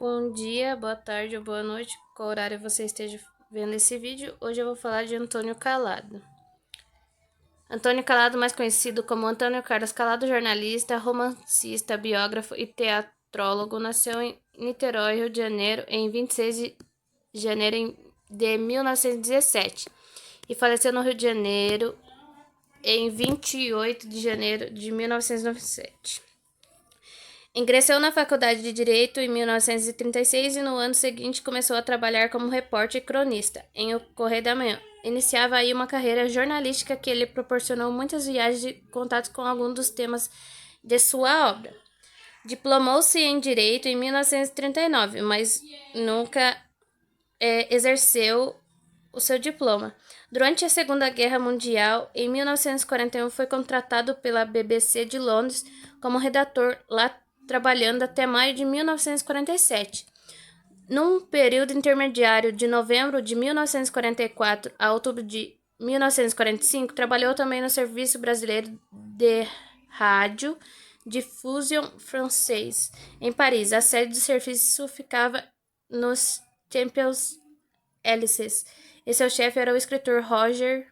Bom dia, boa tarde ou boa noite, qual horário você esteja vendo esse vídeo. Hoje eu vou falar de Antônio Calado. Antônio Calado, mais conhecido como Antônio Carlos Calado, jornalista, romancista, biógrafo e teatrólogo, nasceu em Niterói, Rio de Janeiro, em 26 de janeiro de 1917 e faleceu no Rio de Janeiro em 28 de janeiro de 1997. Ingressou na Faculdade de Direito em 1936 e no ano seguinte começou a trabalhar como repórter e cronista em O Correio da Manhã. Iniciava aí uma carreira jornalística que lhe proporcionou muitas viagens e contatos com alguns dos temas de sua obra. Diplomou-se em Direito em 1939, mas nunca exerceu o seu diploma. Durante a Segunda Guerra Mundial, em 1941, foi contratado pela BBC de Londres como redator, lá trabalhando até maio de 1947. Num período intermediário de novembro de 1944 a outubro de 1945, trabalhou também no Serviço Brasileiro de Rádio Diffusion francês, em Paris. A sede do serviço ficava nos Champs-Élysées e seu chefe era o escritor Roger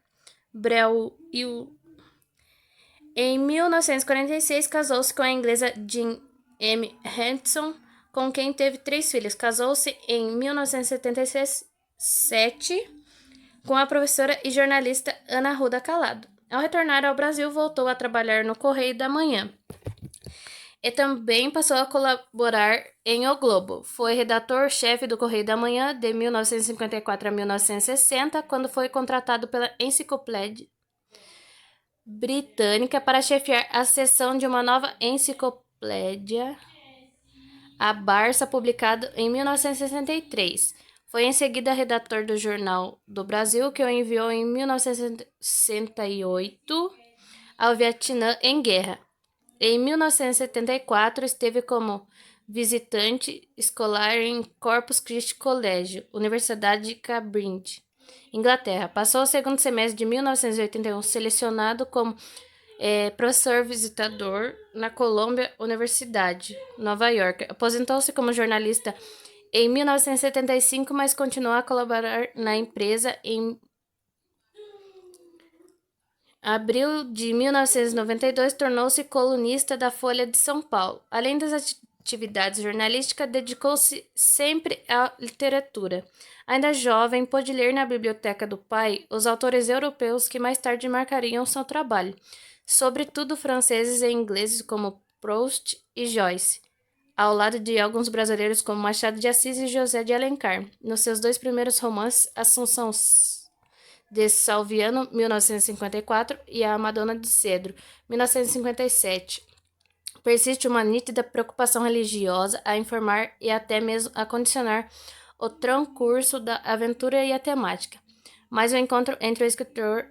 Breuil. Em 1946, casou-se com a inglesa Jean M. Henson, com quem teve 3 filhos. Casou-se em 1977 com a professora e jornalista Ana Ruda Calado. Ao retornar ao Brasil, voltou a trabalhar no Correio da Manhã e também passou a colaborar em O Globo. Foi redator-chefe do Correio da Manhã de 1954 a 1960, quando foi contratado pela Enciclopédia Britânica para chefiar a seção de uma nova enciclopédia, a Barça, publicado em 1963. Foi em seguida redator do Jornal do Brasil, que o enviou em 1968 ao Vietnã em guerra. Em 1974, esteve como visitante escolar em Corpus Christi College, Universidade de Cambridge, Inglaterra. Passou o segundo semestre de 1981 selecionado como professor visitador na Columbia Universidade, Nova York. Aposentou-se como jornalista em 1975, mas continuou a colaborar na empresa em abril de 1992, tornou-se colunista da Folha de São Paulo. Além das atividades jornalísticas, dedicou-se sempre à literatura. Ainda jovem, pôde ler na biblioteca do pai os autores europeus que mais tarde marcariam seu trabalho, sobretudo franceses e ingleses como Proust e Joyce, ao lado de alguns brasileiros como Machado de Assis e José de Alencar. Nos seus 2 primeiros romances, Assunção de Salviano, 1954, e A Madonna de Cedro, 1957. Persiste uma nítida preocupação religiosa a informar e até mesmo a condicionar o transcurso da aventura e a temática. Mas o encontro entre o escritor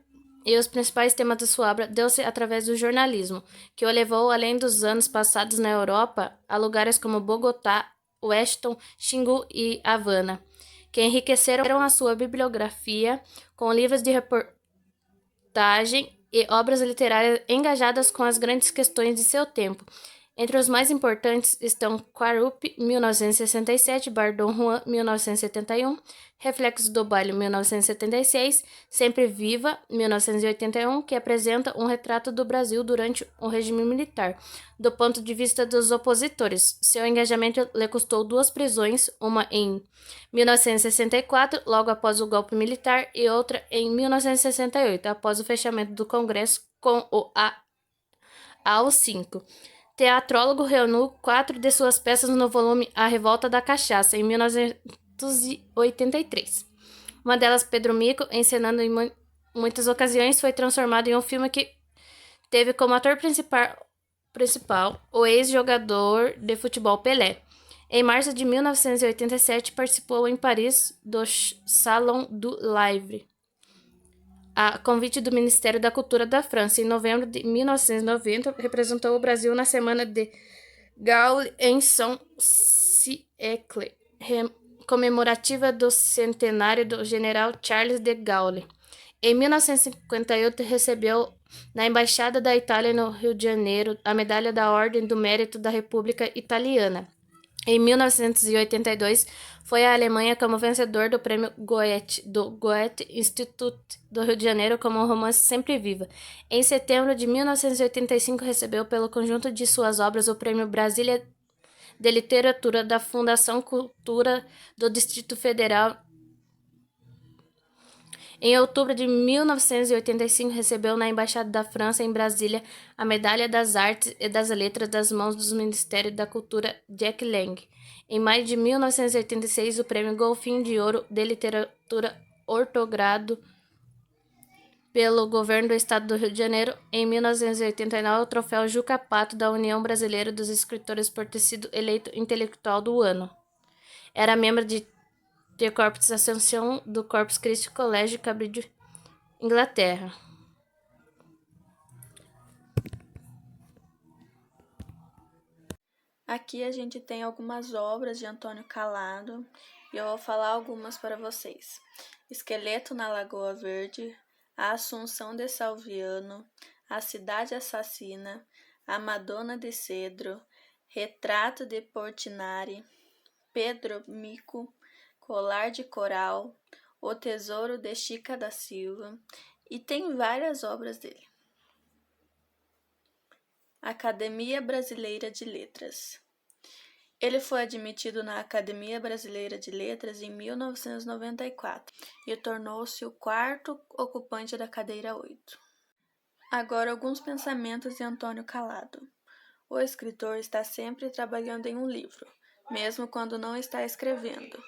e os principais temas de sua obra deu-se através do jornalismo, que o levou além dos anos passados na Europa a lugares como Bogotá, Washington, Xingu e Havana, que enriqueceram a sua bibliografia com livros de reportagem e obras literárias engajadas com as grandes questões de seu tempo. Entre os mais importantes estão Quarup, 1967, Bardon Juan, 1971, Reflexos do Baile, 1976, Sempre Viva, 1981, que apresenta um retrato do Brasil durante o regime militar, do ponto de vista dos opositores. Seu engajamento lhe custou 2 prisões, uma em 1964, logo após o golpe militar, e outra em 1968, após o fechamento do Congresso com o AI-5. Teatrólogo, reuniu 4 de suas peças no volume A Revolta da Cachaça, em 1983. Uma delas, Pedro Mico, encenando em muitas ocasiões, foi transformada em um filme que teve como ator principal o ex-jogador de futebol Pelé. Em março de 1987, participou em Paris do Salon du Livre, a convite do Ministério da Cultura da França. Em novembro de 1990, representou o Brasil na Semana de Gaulle em Saint-Siècle, comemorativa do centenário do general Charles de Gaulle. Em 1958, recebeu na Embaixada da Itália no Rio de Janeiro a Medalha da Ordem do Mérito da República Italiana. Em 1982, foi a Alemanha como vencedor do Prêmio Goethe, do Goethe Institut do Rio de Janeiro como um romance sempre viva. Em setembro de 1985, recebeu pelo conjunto de suas obras o Prêmio Brasília de Literatura da Fundação Cultura do Distrito Federal. Em outubro de 1985, recebeu na Embaixada da França, em Brasília, a Medalha das Artes e das Letras das mãos do Ministério da Cultura Jack Lang. Em maio de 1986, o Prêmio Golfinho de Ouro de Literatura ortogrado pelo Governo do Estado do Rio de Janeiro. Em 1989, o Troféu Juca Pato da União Brasileira dos Escritores por ter sido eleito Intelectual do Ano. Era membro de Corpus Ascension do Corpus Christi College, Cambridge, Inglaterra. Aqui a gente tem algumas obras de Antônio Calado e eu vou falar algumas para vocês. Esqueleto na Lagoa Verde, A Assunção de Salviano, A Cidade Assassina, A Madonna de Cedro, Retrato de Portinari, Pedro Mico, Colar de Coral, O Tesouro de Chica da Silva, e tem várias obras dele. Academia Brasileira de Letras. Ele foi admitido na Academia Brasileira de Letras em 1994 e tornou-se o quarto ocupante da cadeira 8. Agora, alguns pensamentos de Antônio Calado. O escritor está sempre trabalhando em um livro, mesmo quando não está escrevendo.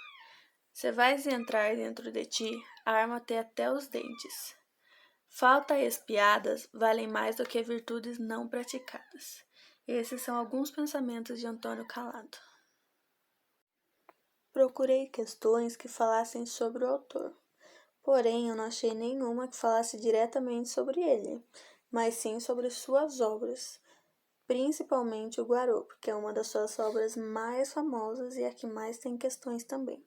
Se vais entrar dentro de ti, arma-te até os dentes. Falta espiadas valem mais do que virtudes não praticadas. Esses são alguns pensamentos de Antônio Calado. Procurei questões que falassem sobre o autor, porém eu não achei nenhuma que falasse diretamente sobre ele, mas sim sobre suas obras, principalmente o Guaropo, que é uma das suas obras mais famosas e a que mais tem questões também.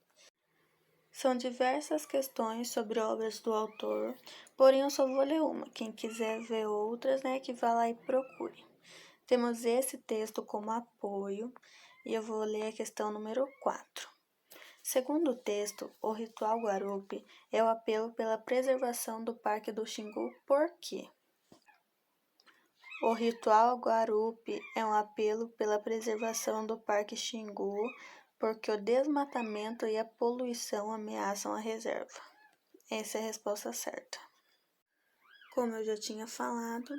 São diversas questões sobre obras do autor, porém eu só vou ler uma. Quem quiser ver outras, que vá lá e procure. Temos esse texto como apoio e eu vou ler a questão número 4. Segundo o texto, o ritual Guarupi é o apelo pela preservação do Parque do Xingu. Por quê? O ritual Guarupi é um apelo pela preservação do Parque Xingu porque o desmatamento e a poluição ameaçam a reserva. Essa é a resposta certa. Como eu já tinha falado,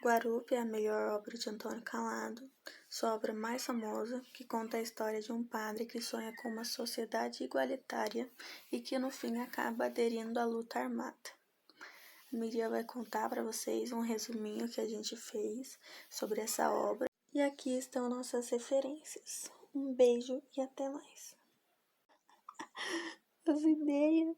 Guarupi é a melhor obra de Antônio Calado, sua obra mais famosa, que conta a história de um padre que sonha com uma sociedade igualitária e que no fim acaba aderindo à luta armada. A Miriam vai contar para vocês um resuminho que a gente fez sobre essa obra. E aqui estão nossas referências. Um beijo e até mais. As ideias.